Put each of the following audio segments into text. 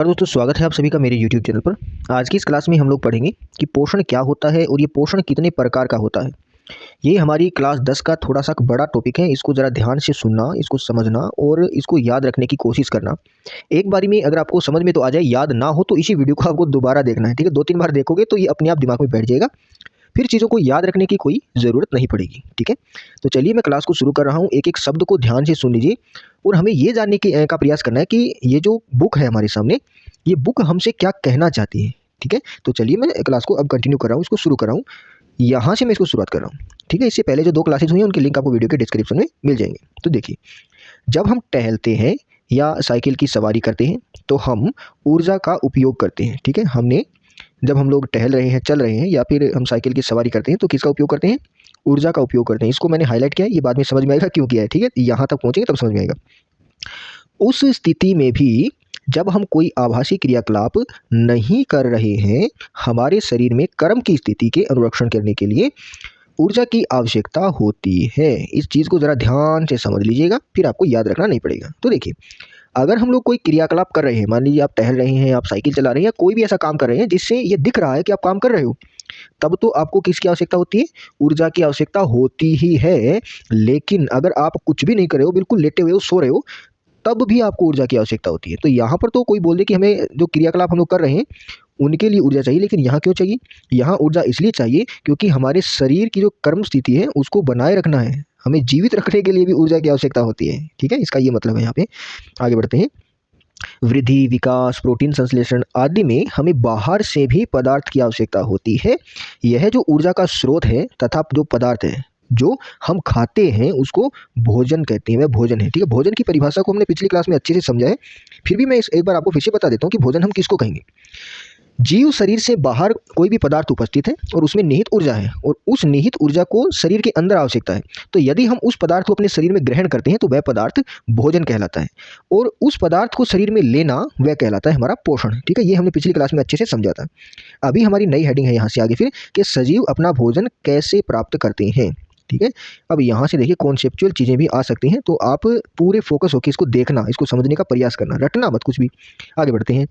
और दोस्तों स्वागत है आप सभी का मेरे YouTube चैनल पर। आज की इस क्लास में हम लोग पढ़ेंगे कि पोषण क्या होता है और ये पोषण कितने प्रकार का होता है। ये हमारी क्लास 10 का थोड़ा सा बड़ा टॉपिक है। इसको ज़रा ध्यान से सुनना, इसको समझना और इसको याद रखने की कोशिश करना। एक बारी में अगर आपको समझ में तो आ जाए, याद ना हो तो इसी वीडियो को आपको दोबारा देखना है, ठीक है। 2-3 बार देखोगे तो ये अपने आप दिमाग में बैठ जाएगा, फिर चीज़ों को याद रखने की कोई ज़रूरत नहीं पड़ेगी, ठीक है। तो चलिए मैं क्लास को शुरू कर रहा हूँ। एक एक शब्द को ध्यान से सुन लीजिए और हमें ये जानने का प्रयास करना है कि ये जो बुक है हमारे सामने, ये बुक हमसे क्या कहना चाहती है, ठीक है। तो चलिए मैं क्लास को अब कंटिन्यू कर रहा हूँ, इसको शुरू कर रहा हूँ। यहाँ से मैं इसको शुरुआत कर रहा हूँ, ठीक है। इससे पहले जो 2 क्लासेज हुई हैं उनके लिंक आपको वीडियो के डिस्क्रिप्शन में मिल जाएंगे। तो देखिए, जब हम टहलते हैं या साइकिल की सवारी करते हैं तो हम ऊर्जा का उपयोग करते हैं, ठीक है। जब हम लोग टहल रहे हैं, चल रहे हैं या फिर हम साइकिल की सवारी करते हैं तो किसका उपयोग करते हैं? ऊर्जा का उपयोग करते हैं। इसको मैंने हाईलाइट किया है, ये बाद में समझ में आएगा क्यों किया है, ठीक है। यहाँ तक पहुँचेंगे तब समझ में आएगा। उस स्थिति में भी जब हम कोई आभासी क्रियाकलाप नहीं कर रहे हैं, हमारे शरीर में कर्म की स्थिति के अनुरक्षण करने के लिए ऊर्जा की आवश्यकता होती है। इस चीज़ को ज़रा ध्यान से समझ लीजिएगा, फिर आपको याद रखना नहीं पड़ेगा। तो देखिए, अगर हम लोग कोई क्रियाकलाप कर रहे हैं, मान लीजिए आप टहल रहे हैं, आप साइकिल चला रहे हैं या कोई भी ऐसा काम कर रहे हैं जिससे ये दिख रहा है कि आप काम कर रहे हो, तब तो आपको किसकी आवश्यकता होती है? ऊर्जा की आवश्यकता होती ही है। लेकिन अगर आप कुछ भी नहीं कर रहे हो, बिल्कुल लेटे हुए हो, सो रहे हो, तब भी आपको ऊर्जा की आवश्यकता होती है। तो यहाँ पर तो कोई बोल दे कि हमें जो क्रियाकलाप हम लोग कर रहे हैं उनके लिए ऊर्जा चाहिए, लेकिन यहाँ क्यों चाहिए? यहाँ ऊर्जा इसलिए चाहिए क्योंकि हमारे शरीर की जो कर्म स्थिति है उसको बनाए रखना है, हमें जीवित रखने के लिए भी ऊर्जा की आवश्यकता होती है, ठीक है। इसका ये मतलब है। यहाँ पे आगे बढ़ते हैं। वृद्धि, विकास, प्रोटीन संश्लेषण आदि में हमें बाहर से भी पदार्थ की आवश्यकता होती है। यह जो ऊर्जा का स्रोत है तथा जो पदार्थ है जो हम खाते हैं उसको भोजन कहते हैं। वह भोजन है, ठीक है। भोजन की परिभाषा को हमने पिछली क्लास में अच्छे से समझा है, फिर भी मैं एक बार आपको फिर से बता देता हूँ कि भोजन हम किसको कहेंगे। जीव शरीर से बाहर कोई भी पदार्थ उपस्थित है और उसमें निहित ऊर्जा है और उस निहित ऊर्जा को शरीर के अंदर आवश्यकता है। तो यदि हम उस पदार्थ को अपने शरीर में ग्रहण करते हैं तो वह पदार्थ भोजन कहलाता है और उस पदार्थ को शरीर में लेना वह कहलाता है हमारा पोषण, ठीक है। ये हमने पिछली क्लास में अच्छे से समझा था। अभी हमारी नई हेडिंग है यहाँ से आगे फिर कि सजीव अपना भोजन कैसे प्राप्त करते हैं, ठीक है। अब यहाँ से देखिए कॉन्सेप्चुअल चीज़ें भी आ सकती हैं, तो आप पूरे फोकस होकर इसको देखना, इसको समझने का प्रयास करना, रटना मत कुछ भी। आगे बढ़ते हैं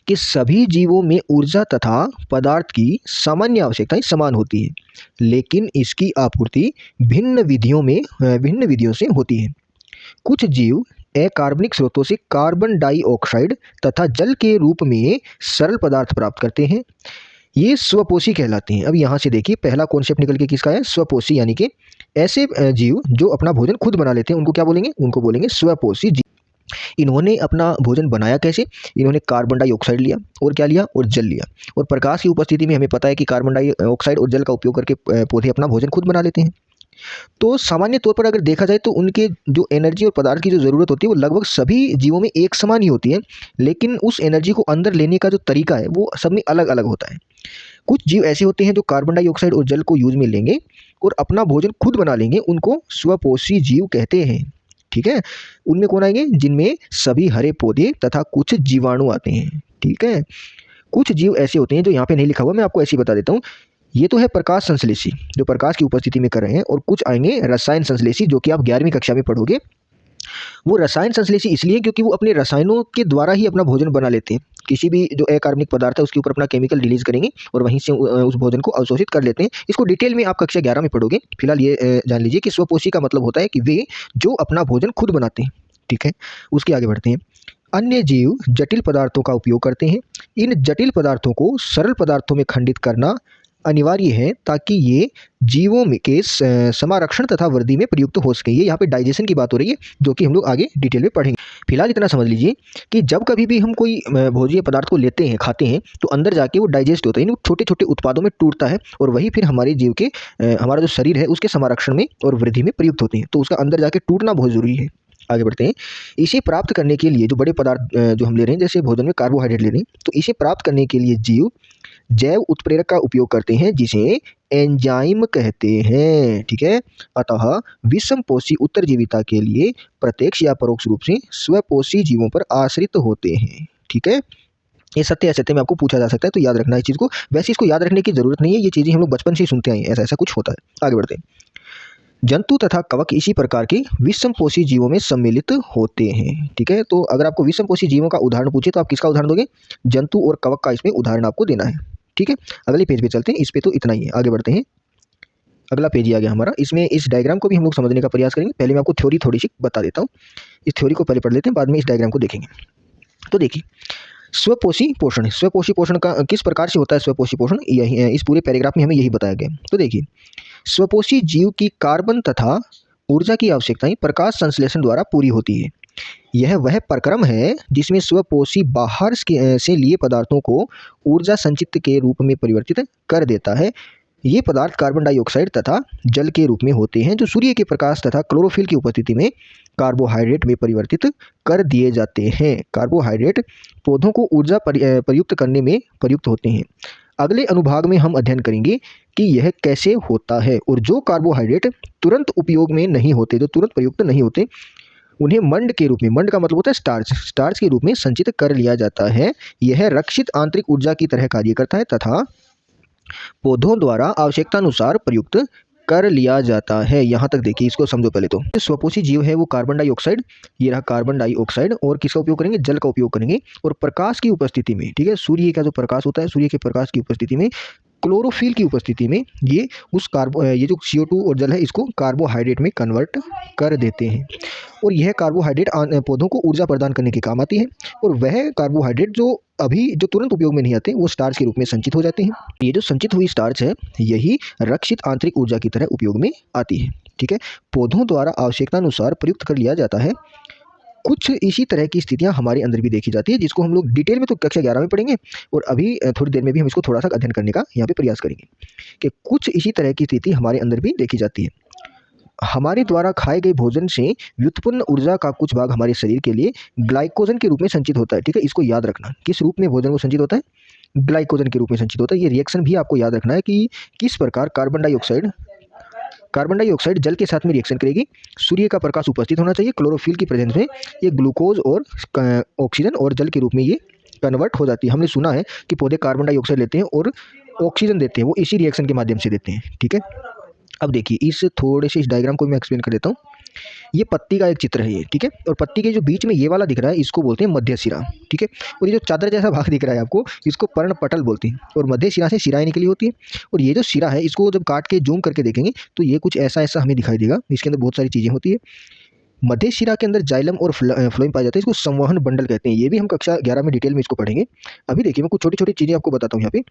कि सभी जीवों में ऊर्जा तथा पदार्थ की सामान्य आवश्यकताएं समान होती है, लेकिन इसकी आपूर्ति भिन्न विधियों से होती है। कुछ जीव अकार्बनिक स्रोतों से कार्बन डाइऑक्साइड तथा जल के रूप में सरल पदार्थ प्राप्त करते हैं। ये स्वपोषी कहलाते हैं। अब यहाँ से देखिए पहला कॉन्सेप्ट निकल के किसका है? स्वपोषी, यानी कि ऐसे जीव जो अपना भोजन खुद बना लेते हैं उनको क्या बोलेंगे? उनको बोलेंगे स्वपोषी जीव। इन्होंने अपना भोजन बनाया कैसे? इन्होंने कार्बन डाइऑक्साइड लिया और क्या लिया? और जल लिया। और प्रकाश की उपस्थिति में हमें पता है कि कार्बन डाइऑक्साइड और जल का उपयोग करके पौधे अपना भोजन खुद बना लेते हैं। तो सामान्य तौर पर अगर देखा जाए तो उनके जो एनर्जी और पदार्थ की जो ज़रूरत होती है वो लगभग सभी जीवों में एक समान ही होती है, लेकिन उस एनर्जी को अंदर लेने का जो तरीका है वो सब में अलग अलग होता है। कुछ जीव ऐसे होते हैं जो कार्बन डाइऑक्साइड और जल को यूज में लेंगे और अपना भोजन खुद बना लेंगे, उनको स्वपोषी जीव कहते हैं, ठीक है। उनमें कौन आएंगे? जिनमें सभी हरे पौधे तथा कुछ जीवाणु आते हैं, ठीक है। कुछ जीव ऐसे होते हैं जो यहाँ पे नहीं लिखा हुआ, मैं आपको ऐसे ही बता देता हूँ। ये तो है प्रकाश संश्लेषी, जो प्रकाश की उपस्थिति में कर रहे हैं, और कुछ आएंगे रसायन संश्लेषी, जो कि आप 11वीं कक्षा में पढ़ोगे। वो रसायन संश्लेषी इसलिए क्योंकि वो अपने रसायनों के द्वारा ही अपना भोजन बना लेते हैं। किसी भी जो अकार्बनिक पदार्थ है उसके ऊपर अपना केमिकल रिलीज करेंगे और वहीं से उस भोजन को अवशोषित कर लेते हैं। इसको डिटेल में आप कक्षा 11 में पढ़ोगे। फिलहाल ये जान लीजिए कि स्वपोषी का मतलब होता है कि वे जो अपना भोजन खुद बनाते हैं, ठीक है। उसके आगे बढ़ते हैं। अन्य जीव जटिल पदार्थों का उपयोग करते हैं। इन जटिल पदार्थों को सरल पदार्थों में खंडित करना अनिवार्य है ताकि ये जीवों में के समारक्षण तथा वृद्धि में प्रयुक्त हो सके। ये यहाँ पे डाइजेशन की बात हो रही है, जो कि हम लोग आगे डिटेल में पढ़ेंगे। फिलहाल इतना समझ लीजिए कि जब कभी भी हम कोई भोज्य पदार्थ को लेते हैं, खाते हैं, तो अंदर जाके वो डाइजेस्ट होता है, इन छोटे छोटे उत्पादों में टूटता है और वही फिर हमारे जीव के हमारा जो शरीर है उसके समारक्षण में और वृद्धि में प्रयुक्त होते हैं। तो उसका अंदर जाके टूटना बहुत ज़रूरी है। आगे बढ़ते हैं। इसे प्राप्त करने के लिए जो बड़े पदार्थ जो हम ले रहे हैं, जैसे भोजन में कार्बोहाइड्रेट ले रहे हैं, तो इसे प्राप्त करने के लिए जीव जैव उत्प्रेरक का उपयोग करते हैं जिसे एंजाइम कहते हैं, ठीक है। अतः विषमपोषी उत्तरजीविता के लिए प्रत्यक्ष या परोक्ष रूप से स्वपोषी जीवों पर आश्रित होते हैं, ठीक है। ये सत्य असत्य में आपको पूछा जा सकता है, तो याद रखना इस चीज़ को। वैसे इसको याद रखने की जरूरत नहीं है, ये चीज़ें हम लोग बचपन से ही सुनते आए हैं, ऐसा ऐसा कुछ होता है। आगे बढ़ते हैं। जंतु तथा कवक इसी प्रकार के विषमपोषी जीवों में सम्मिलित होते हैं। ठीक है, तो अगर आपको विषमपोषी जीवों का उदाहरण पूछे तो आप किसका उदाहरण दोगे? जंतु और कवक का इसमें उदाहरण आपको देना है। ठीक है, अगले पेज पे चलते हैं। इस पे तो इतना ही है, आगे बढ़ते हैं। अगला पेज ही आ गया हमारा। इसमें इस डायग्राम को भी हम लोग समझने का प्रयास करेंगे। पहले मैं आपको थ्योरी थोड़ी सी बता देता हूँ। इस थ्योरी को पहले पढ़ लेते हैं, बाद में इस डायग्राम को देखेंगे। तो देखिए, स्वपोषी पोषण, स्वपोषी पोषण का किस प्रकार से होता है? स्वपोषी पोषण यही इस पूरे पैराग्राफ में हमें यही बताया गया। तो देखिए, स्वपोषी जीव की कार्बन तथा ऊर्जा की आवश्यकताएं प्रकाश संश्लेषण द्वारा पूरी होती है। यह वह प्रक्रम है जिसमें स्वपोषी बाहर से लिए पदार्थों को ऊर्जा संचित के रूप में परिवर्तित कर देता है। ये पदार्थ कार्बन डाइऑक्साइड तथा जल के रूप में होते हैं, जो सूर्य के प्रकाश तथा क्लोरोफिल की उपस्थिति में कार्बोहाइड्रेट में परिवर्तित कर दिए जाते हैं। कार्बोहाइड्रेट पौधों को ऊर्जा प्रयुक्त करने में प्रयुक्त होते हैं। अगले अनुभाग में हम अध्ययन करेंगे कि यह कैसे होता है, और जो कार्बोहाइड्रेट तुरंत उपयोग में नहीं होते, जो तुरंत प्रयुक्त नहीं होते, उन्हें मंड के रूप में, मंड का मतलब होता है स्टार्च, स्टार्च के रूप में संचित कर लिया जाता है। यह रक्षित आंतरिक ऊर्जा की तरह कार्य करता है तथा पौधों द्वारा आवश्यकतानुसार प्रयुक्त कर लिया जाता है। यहाँ तक देखिए, इसको समझो पहले तो। स्वपोषी जीव है वो कार्बन डाइऑक्साइड, ये रहा कार्बन डाइऑक्साइड, और किसका उपयोग करेंगे? जल का उपयोग करेंगे, और प्रकाश की उपस्थिति में, ठीक है, सूर्य का जो प्रकाश होता है, सूर्य के प्रकाश की उपस्थिति में, क्लोरोफिल की उपस्थिति में ये ये जो CO2 और जल है इसको कार्बोहाइड्रेट में कन्वर्ट कर देते हैं, और यह कार्बोहाइड्रेट पौधों को ऊर्जा प्रदान करने के काम आती है। और वह कार्बोहाइड्रेट जो तुरंत उपयोग में नहीं आते, वो स्टार्च के रूप में संचित हो जाते हैं। ये जो संचित हुई स्टार्च है, यही रक्षित आंतरिक ऊर्जा की तरह उपयोग में आती है। ठीक है, पौधों द्वारा आवश्यकतानुसार प्रयुक्त कर लिया जाता है। कुछ इसी तरह की स्थितियां हमारे अंदर भी देखी जाती है, जिसको हम लोग डिटेल में तो कक्षा 11 में पढ़ेंगे, और अभी थोड़ी देर में भी हम इसको थोड़ा सा अध्ययन करने का यहाँ पे प्रयास करेंगे कि कुछ इसी तरह की स्थिति हमारे अंदर भी देखी जाती है। हमारे द्वारा खाए गए भोजन से व्युत्पन्न ऊर्जा का कुछ भाग हमारे शरीर के लिए ग्लाइकोजन के रूप में संचित होता है। ठीक है, इसको याद रखना, किस रूप में भोजन को संचित होता है? ग्लाइकोजन के रूप में संचित होता है। ये रिएक्शन भी आपको याद रखना है कि किस प्रकार कार्बन डाइऑक्साइड जल के साथ में रिएक्शन करेगी। सूर्य का प्रकाश उपस्थित होना चाहिए, क्लोरोफिल की प्रेजेंस में ये ग्लूकोज और ऑक्सीजन और जल के रूप में ये कन्वर्ट हो जाती है। हमने सुना है कि पौधे कार्बन डाइऑक्साइड लेते हैं और ऑक्सीजन देते हैं, वो इसी रिएक्शन के माध्यम से देते हैं। ठीक है, अब देखिए, इस डायग्राम को मैं एक्सप्लेन कर देता हूँ। ये पत्ती का एक चित्र है ये, ठीक है, और पत्ती के जो बीच में ये वाला दिख रहा है, इसको बोलते हैं मध्य शिरा। ठीक है, और ये जो चादर जैसा भाग दिख रहा है आपको, इसको पर्णपटल बोलते हैं, और मध्य शिरा से शिराएं निकली होती है। और ये जो शिरा है, इसको जब काट के जूम करके देखेंगे तो ये कुछ ऐसा ऐसा हमें दिखाई देगा। इसके अंदर बहुत सारी चीज़ें होती है। मध्य शिरा के अंदर जाइलम और फ्लोएम पाया जाता है, इसको संवहन बंडल कहते हैं। ये भी हम कक्षा 11 में डिटेल में इसको पढ़ेंगे। अभी देखिए, मैं कुछ छोटी छोटी चीज़ें आपको बताता हूँ यहाँ पे।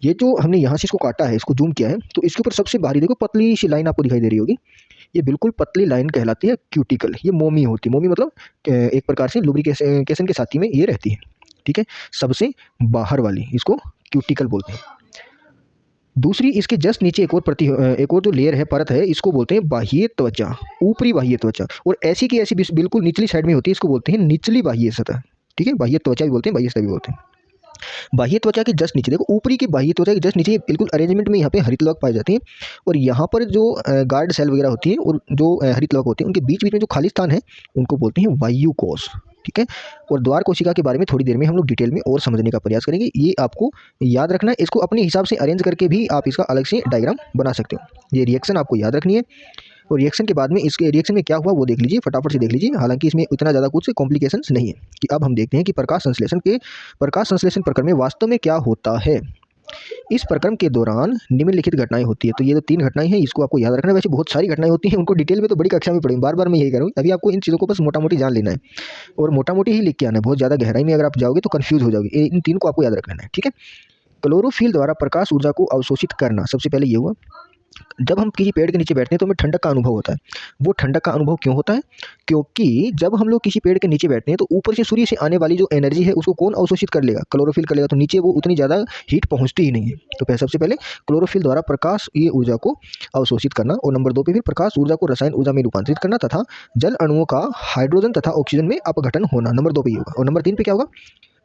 ये जो हमने यहाँ से इसको काटा है, इसको जूम किया है, तो इसके ऊपर सबसे बाहरी देखो पतली सी लाइन आपको दिखाई दे रही होगी। ये बिल्कुल पतली लाइन कहलाती है क्यूटिकल। ये मोमी होती है, मोमी मतलब एक प्रकार से लुब्रिकेशन के साथी में ये रहती है। ठीक है, सबसे बाहर वाली, इसको क्यूटिकल बोलते हैं। दूसरी, इसके जस्ट नीचे एक और जो लेयर है, परत है, इसको बोलते हैं बाह्य त्वचा, ऊपरी बाह्य त्वचा। और ऐसी की ऐसी बिल्कुल निचली साइड में होती है, इसको बोलते हैं निचली बाह्य सतह। ठीक है, बाह्य त्वचा भी बोलते हैं, बाह्य सतह भी बोलते हैं। बाह्य त्वचा के जस्ट नीचे देखो, ऊपरी की बाह्य त्वचा के जस्ट नीचे बिल्कुल अरेंजमेंट में यहाँ पे हरितलवक पाए जाते हैं, और यहाँ पर जो गार्ड सेल वगैरह होती है और जो हरितलवक होते हैं, उनके बीच बीच में जो खाली स्थान है, उनको बोलते हैं वायुकोश। ठीक है, और द्वार कोशिका के बारे में थोड़ी देर में हम लोग डिटेल में और समझने का प्रयास करेंगे। ये आपको याद रखना है, इसको अपने हिसाब से अरेंज करके भी आप इसका अलग से डायग्राम बना सकते हो। ये रिएक्शन आपको याद रखनी है, और रिएक्शन के बाद में इसके रिएक्शन में क्या हुआ वो देख लीजिए, फटाफट से देख लीजिए। हालांकि इसमें इतना ज़्यादा कुछ कॉम्प्लिकेशंस नहीं है। कि अब हम देखते हैं कि प्रकाश संश्लेषण प्रक्रम में वास्तव में क्या होता है। इस प्रक्रम के दौरान निम्नलिखित घटनाएं होती है। तो ये जो 3 घटनाएं हैं, इसको आपको याद रखना है। वैसे बहुत सारी घटनाएं होती हैं, उनको डिटेल में तो बड़ी कक्षा में पढ़ेंगे, बार बार मैं यही करूँ। अभी आपको इन चीज़ों को बस मोटा मोटी जान लेना है, और मोटा मोटी ही लिख के आना है। बहुत ज़्यादा गहराई में अगर आप जाओगे तो कन्फ्यूज हो जाओगे। इन 3 को आपको याद रखना है। ठीक है, क्लोरोफिल द्वारा प्रकाश ऊर्जा को अवशोषित करना, सबसे पहले ये हुआ। जब हम किसी पेड़ के नीचे बैठते हैं तो हमें ठंडक का अनुभव होता है। वो ठंडक का अनुभव क्यों होता है? क्योंकि जब हम लोग किसी पेड़ के नीचे बैठते हैं तो ऊपर से सूर्य से आने वाली जो एनर्जी है उसको कौन अवशोषित कर लेगा? क्लोरोफिल कर लेगा। तो नीचे वो उतनी ज़्यादा हीट पहुँचती ही नहीं है। तो सबसे पहले क्लोरोफिल द्वारा प्रकाश ये ऊर्जा को अवशोषित करना, और नंबर 2 पे फिर प्रकाश ऊर्जा को रसायन ऊर्जा में रूपांतरित करना तथा जल अणुओं का हाइड्रोजन तथा ऑक्सीजन में अपघटन होना। नंबर 2 पे ये होगा। और नंबर 3 पे क्या होगा?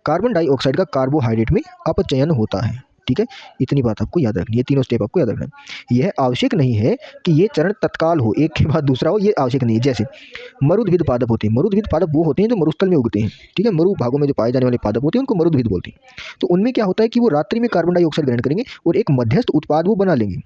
कार्बन डाइऑक्साइड का कार्बोहाइड्रेट में अपचयन होता है। ठीक है, इतनी बात आपको याद रखनी है, तीनों स्टेप आपको याद रखना है। यह आवश्यक नहीं है कि ये चरण तत्काल हो, एक के बाद दूसरा हो, ये आवश्यक नहीं है। जैसे मरुद्भिद पादप होते हैं, मरुद्भिद पादप वो होते हैं जो मरुस्थल में उगते हैं। ठीक है, मरु भागों में जो पाए जाने वाले पादप होते हैं उनको मरुद्भिद बोलते हैं। तो उनमें क्या होता है कि वो रात्रि में कार्बन डाइऑक्साइड ग्रहण करेंगे और एक मध्यस्थ उत्पाद वो बना लेंगे।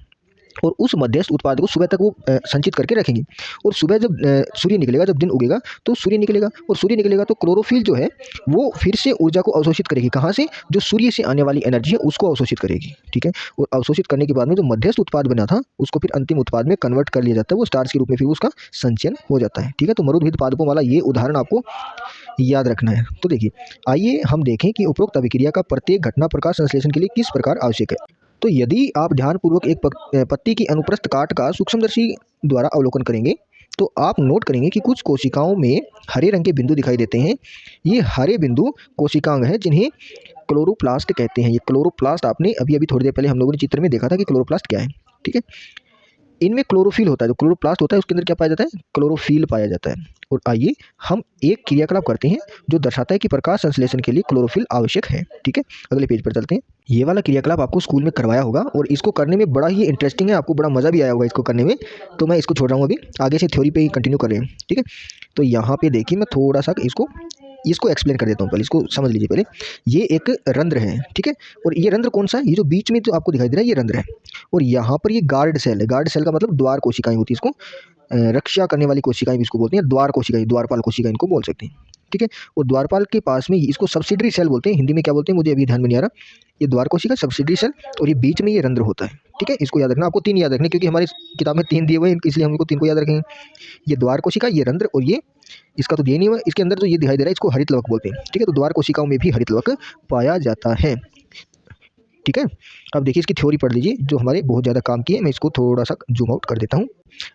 और उस मध्यस्थ उत्पाद को सुबह तक वो संचित करके रखेंगे। और सुबह जब सूर्य निकलेगा, जब दिन उगेगा तो सूर्य निकलेगा, और सूर्य निकलेगा तो क्लोरोफिल जो है वो फिर से ऊर्जा को अवशोषित करेगी। कहाँ से? जो सूर्य से आने वाली एनर्जी है उसको अवशोषित करेगी, ठीक है। और अवशोषित करने के बाद में जो मध्यस्थ उत्पाद बना था उसको फिर अंतिम उत्पाद में कन्वर्ट कर लिया जाता है, वो स्टार्च के रूप में फिर उसका संचयन हो जाता है, ठीक है। तो मरुद्भिद पादपों वाला ये उदाहरण आपको याद रखना है। तो देखिए, आइए हम देखें कि उपरोक्त अभिक्रिया का प्रत्येक घटना प्रकाश संश्लेषण के लिए किस प्रकार आवश्यक है। तो यदि आप ध्यानपूर्वक एक पत्ती की अनुप्रस्थ काट का सूक्ष्मदर्शी द्वारा अवलोकन करेंगे तो आप नोट करेंगे कि कुछ कोशिकाओं में हरे रंग के बिंदु दिखाई देते हैं। ये हरे बिंदु कोशिकांग हैं जिन्हें क्लोरोप्लास्ट कहते हैं। ये क्लोरोप्लास्ट आपने अभी अभी थोड़ी देर पहले हम लोगों ने चित्र में देखा था कि क्लोरोप्लास्ट क्या है, ठीक है। इनमें क्लोरोफिल होता है, जो क्लोरोप्लास्ट होता है उसके अंदर क्या पाया जाता है? क्लोरोफिल पाया जाता है। और आइए हम एक क्रियाकलाप करते हैं जो दर्शाता है कि प्रकाश संश्लेषण के लिए क्लोरोफिल आवश्यक है, ठीक है। अगले पेज पर चलते हैं। ये वाला क्रियाकलाप आपको स्कूल में करवाया होगा और इसको करने में बड़ा ही इंटरेस्टिंग है, आपको बड़ा मज़ा भी आया होगा इसको करने में। तो मैं इसको छोड़ रहा हूँ, अभी आगे से थ्योरी पे ही कंटिन्यू कर रहे हैं, ठीक है। तो यहाँ पे देखिए, मैं थोड़ा सा इसको एक्सप्लेन कर देता हूँ, पहले इसको समझ लीजिए। पहले ये एक रंध्र है, ठीक है। और ये रंध्र कौन सा है? ये जो बीच में जो आपको दिखाई दे रहा है ये रंध्र है। और यहाँ पर ये गार्ड सेल है। गार्ड सेल का मतलब द्वार कोशिकाएं होती है, इसको रक्षा करने वाली कोशिकाएं भी इसको बोलते हैं। द्वार कोशिकाएं, द्वारपाल कोशिका इनको बोल सकते हैं, ठीक है। और द्वारपाल के पास में इसको सब्सिडरी सेल बोलते हैं। हिंदी में क्या बोलते हैं मुझे अभी ध्यान में नहीं आ रहा। ये द्वार कोशिका, सब्सिडरी सेल, और ये बीच में ये रंध्र होता है, ठीक है। इसको याद रखना, आपको 3 याद रखने, क्योंकि हमारी किताब में 3 दिए हुए हैं, इसलिए हम इनको 3 को याद रखेंगे। ये द्वार कोशिका, ये रंध्र, और ये इसका तो दिया नहीं हुआ, इसके अंदर जो ये दिखाई दे रहा है इसको हरित लवक बोलते हैं, ठीक है। तो द्वार कोशिकाओं में भी हरित लवक पाया जाता है, ठीक है। अब देखिए इसकी थ्योरी पढ़ लीजिए जो हमारे बहुत ज़्यादा काम की है। मैं इसको थोड़ा सा जूम आउट कर देता हूँ।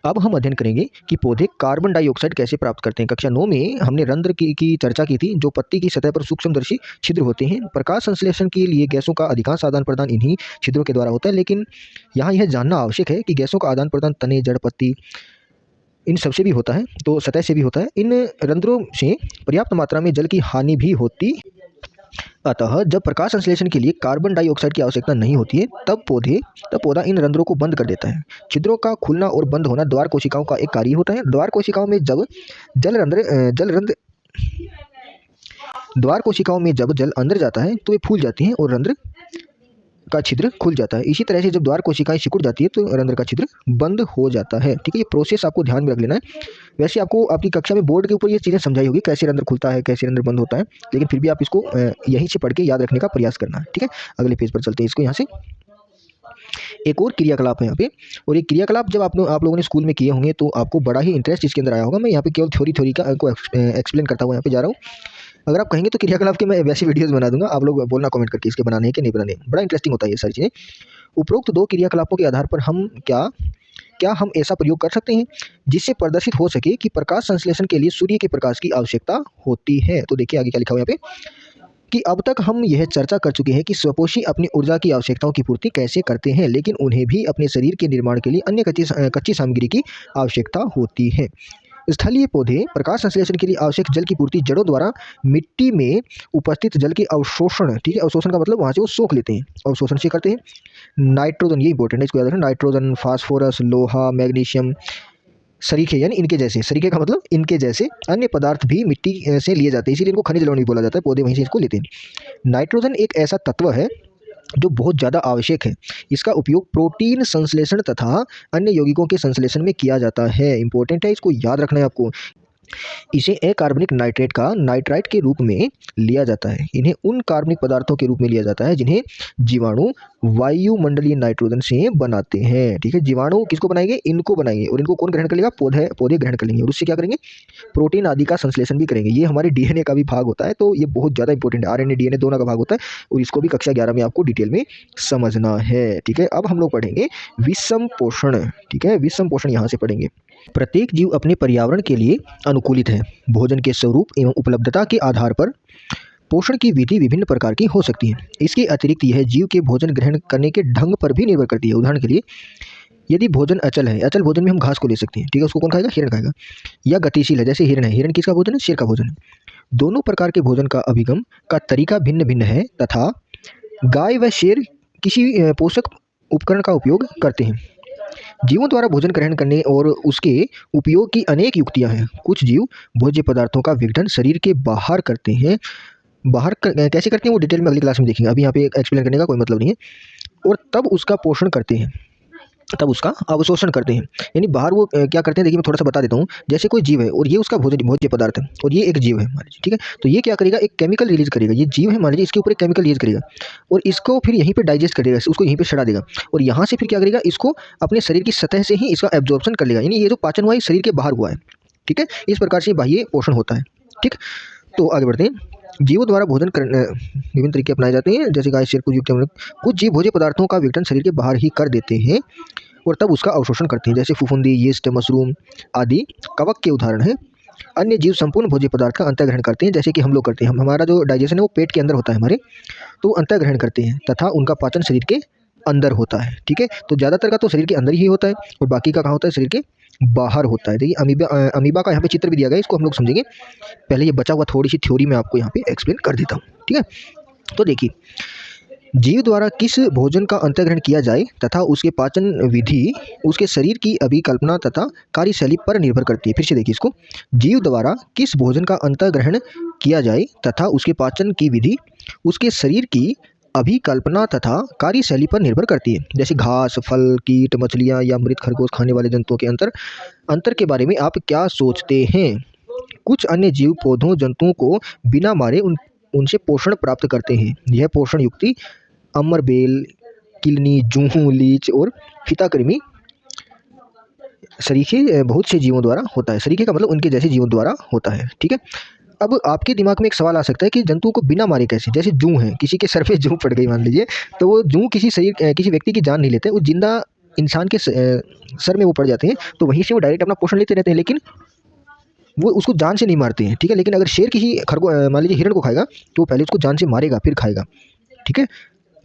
अब हम अध्ययन करेंगे कि पौधे कार्बन डाइऑक्साइड कैसे प्राप्त करते हैं। कक्षा 9 में हमने रंध्र की चर्चा की थी, जो पत्ती की सतह पर सूक्ष्मदर्शी छिद्र होते हैं। प्रकाश संश्लेषण के लिए गैसों का अधिकांश आदान प्रदान इन्हीं छिद्रों के द्वारा होता है, लेकिन यहाँ यह जानना आवश्यक है कि गैसों का आदान प्रदान तने, जड़, पत्ती, इन सबसे भी होता है, तो सतह से भी होता है। इन रंध्रों से पर्याप्त मात्रा में जल की हानि भी होती। अतः जब प्रकाश संश्लेषण के लिए कार्बन डाइऑक्साइड की आवश्यकता नहीं होती है तब पौधा इन रंध्रों को बंद कर देता है। छिद्रों का खुलना और बंद होना द्वार कोशिकाओं का एक कार्य होता है। द्वार कोशिकाओं में जब जल अंदर जाता है तो वे फूल जाती हैं और रंध्र का छिद्र खुल जाता है। इसी तरह से जब द्वार कोशिकाएं सिकुड़ जाती है तो रंध्र का छिद्र बंद हो जाता है, ठीक है। ये प्रोसेस आपको ध्यान में रख लेना है। वैसे आपको आपकी कक्षा में बोर्ड के ऊपर ये चीज़ें समझाई होगी, कैसे रंध्र खुलता है, कैसे रंध्र बंद होता है, लेकिन फिर भी आप इसको यहीं से पढ़ के याद रखने का प्रयास करना है, ठीक है। अगले पेज पर चलते हैं। इसको यहाँ से एक और क्रियाकलाप है यहाँ पे, और ये क्रियाकलाप जब आप लोगों ने स्कूल में किए होंगे तो आपको बड़ा ही इंटरेस्ट इसके अंदर आया होगा। मैं यहाँ पे केवल थ्योरी का को एक्सप्लेन करता हुआ यहाँ पे जा रहा हूँ। अगर आप कहेंगे तो क्रियाकलाप के मैं वैसे वीडियोस बना दूंगा, आप लोग बोलना कमेंट करके इसके बनाने हैं कि नहीं बनाने। बड़ा इंटरेस्टिंग होता है ये सारी चीज़ें। उपरोक्त 2 क्रियाकलापों के आधार पर हम क्या हम ऐसा प्रयोग कर सकते हैं जिससे प्रदर्शित हो सके कि प्रकाश संश्लेषण के लिए सूर्य के प्रकाश की आवश्यकता होती है। तो देखिए आगे क्या लिखा हुआ है यहाँ पे कि अब तक हम यह चर्चा कर चुके हैं कि स्वपोषी अपनी ऊर्जा की आवश्यकताओं की पूर्ति कैसे करते हैं, लेकिन उन्हें भी अपने शरीर के निर्माण के लिए अन्य कच्ची सामग्री की आवश्यकता होती है। स्थलीय पौधे प्रकाश संश्लेषण के लिए आवश्यक जल की पूर्ति जड़ों द्वारा मिट्टी में उपस्थित जल के अवशोषण, ठीक है, अवशोषण का मतलब वहाँ से वो सोख लेते हैं, अवशोषण से करते हैं। नाइट्रोजन, ये इंपॉर्टेंट है, इसको याद रखना। नाइट्रोजन, फास्फोरस, लोहा, मैग्नीशियम, सरीखे यानी इनके जैसे, सरीखे का मतलब इनके जैसे अन्य पदार्थ भी मिट्टी से लिए जाते हैं, इसीलिए इनको खनिज लवण भी बोला जाता है। पौधे वहीं से इसको लेते हैं। नाइट्रोजन एक ऐसा तत्व है जो बहुत ज़्यादा आवश्यक है। इसका उपयोग प्रोटीन संश्लेषण तथा अन्य यौगिकों के संश्लेषण में किया जाता है। इंपॉर्टेंट है, इसको याद रखना है आपको। इसे अकार्बनिक नाइट्रेट का नाइट्राइट के रूप में लिया जाता है। इन्हें उन कार्बनिक पदार्थों के रूप में लिया जाता है जिन्हें जीवाणु वायुमंडलीय नाइट्रोजन से बनाते हैं, ठीक है। जीवाणु किसको बनाएंगे? इनको बनाएंगे, और इनको कौन ग्रहण कर लेगा? पौधे ग्रहण कर लेंगे, और उससे क्या करेंगे? प्रोटीन आदि का संश्लेषण भी करेंगे। ये हमारे डीएनए का भी भाग होता है, तो ये बहुत ज़्यादा इंपॉर्टेंट है। आरएनए डीएनए दोनों का भाग होता है, और इसको भी कक्षा 11 में आपको डिटेल में समझना है, ठीक है। अब हम लोग पढ़ेंगे विषम पोषण, ठीक है। विषम पोषण यहाँ से पढ़ेंगे। प्रत्येक जीव अपने पर्यावरण के लिए अनुकूलित है। भोजन के स्वरूप एवं उपलब्धता के आधार पर पोषण की विधि विभिन्न प्रकार की हो सकती है। इसके अतिरिक्त यह जीव के भोजन ग्रहण करने के ढंग पर भी निर्भर करती है। उदाहरण के लिए यदि भोजन अचल है, अचल भोजन में हम घास को ले सकते हैं, ठीक है, उसको कौन खाएगा? हिरण खाएगा। या गतिशील है, जैसे हिरण है, हिरण किसका भोजन है? शेर का भोजन है। दोनों प्रकार के भोजन का अभिगम का तरीका भिन्न भिन्न है तथा गाय व शेर किसी पोषक उपकरण का उपयोग करते हैं। जीवों द्वारा भोजन ग्रहण करने और उसके उपयोग की अनेक युक्तियां हैं। कुछ जीव भोज्य पदार्थों का विघटन शरीर के बाहर करते हैं। कैसे करते हैं वो डिटेल में अगली क्लास में देखेंगे, अभी यहाँ पे एक्सप्लेन करने का कोई मतलब नहीं है। और तब उसका पोषण करते हैं। तब उसका अवशोषण करते हैं। यानी बाहर वो क्या करते हैं, देखिए मैं थोड़ा सा बता देता हूँ। जैसे कोई जीव है और ये उसका भोज्य पदार्थ है और ये एक जीव है मान लीजिए, ठीक है। तो ये क्या करेगा, एक केमिकल रिलीज करेगा। ये जीव है मान लीजिए, इसके ऊपर एक केमिकल रिलीज करेगा और इसको फिर यहीं पे डाइजेस्ट करेगा, उसको यहीं पे सड़ा देगा और यहाँ से फिर क्या करेगा, इसको अपने शरीर की सतह से ही इसका एब्जॉर्प्शन कर लेगा। यानी ये जो पाचन हुआ है शरीर के बाहर हुआ है, ठीक है। इस प्रकार से बाह्य पोषण होता है, ठीक। तो आगे बढ़ते हैं। जीवों द्वारा भोजन करने विभिन्न तरीके अपनाए जाते हैं, जैसे गाय, शेर, कुछ जीव भोज्य पदार्थों का विघटन शरीर के बाहर ही कर देते हैं और तब उसका अवशोषण करते हैं, जैसे फफूंदी, यीस्ट, मशरूम आदि कवक के उदाहरण हैं। अन्य जीव संपूर्ण भोज्य पदार्थ का अंतर्ग्रहण करते हैं, जैसे कि हम लोग करते हैं। हमारा जो डाइजेशन है वो पेट के अंदर होता है हमारे, तो अंतर्ग्रहण करते हैं तथा उनका पाचन शरीर के अंदर होता है, ठीक है। तो ज़्यादातर का तो शरीर के अंदर ही होता है और बाकी का कहाँ होता है, शरीर के बाहर होता है। देखिए अमीबा का यहाँ पे चित्र भी दिया गया है, इसको हम लोग समझेंगे। पहले ये बचा हुआ थोड़ी सी थ्योरी मैं आपको यहाँ पे एक्सप्लेन कर देता हूँ, ठीक है। तो देखिए, जीव द्वारा किस भोजन का अंतर्ग्रहण किया जाए तथा उसके पाचन विधि उसके शरीर की अभिकल्पना तथा कार्यशैली पर निर्भर करती है। फिर से देखिए इसको, जीव द्वारा किस भोजन का अंतर्ग्रहण किया जाए तथा उसके पाचन की विधि उसके शरीर की अभिकल्पना तथा कार्यशैली पर निर्भर करती है। जैसे घास, फल, कीट, मछलियाँ या मृत खरगोश खाने वाले जंतुओं के अंतर के बारे में आप क्या सोचते हैं? कुछ अन्य जीव पौधों जंतुओं को बिना मारे उनसे पोषण प्राप्त करते हैं। यह पोषण युक्ति अमरबेल, किलनी, जूहू, लीच और फीताकृमि सरीखे बहुत से जीवों द्वारा होता है। सरीखे का मतलब उनके जैसे जीवों द्वारा होता है, ठीक है। अब आपके दिमाग में एक सवाल आ सकता है कि जंतुओं को बिना मारे कैसे? जैसे जूं है, किसी के सर पे जूं पड़ गई मान लीजिए, तो वो जूं किसी व्यक्ति की जान नहीं लेते, वो जिंदा इंसान के सर में वो पड़ जाते हैं, तो वहीं से वो डायरेक्ट अपना पोषण लेते रहते हैं, लेकिन वो उसको जान से नहीं मारते हैं, ठीक है। लेकिन अगर शेर किसी मान लीजिए हिरण को खाएगा, तो वो पहले उसको जान से मारेगा फिर खाएगा, ठीक है।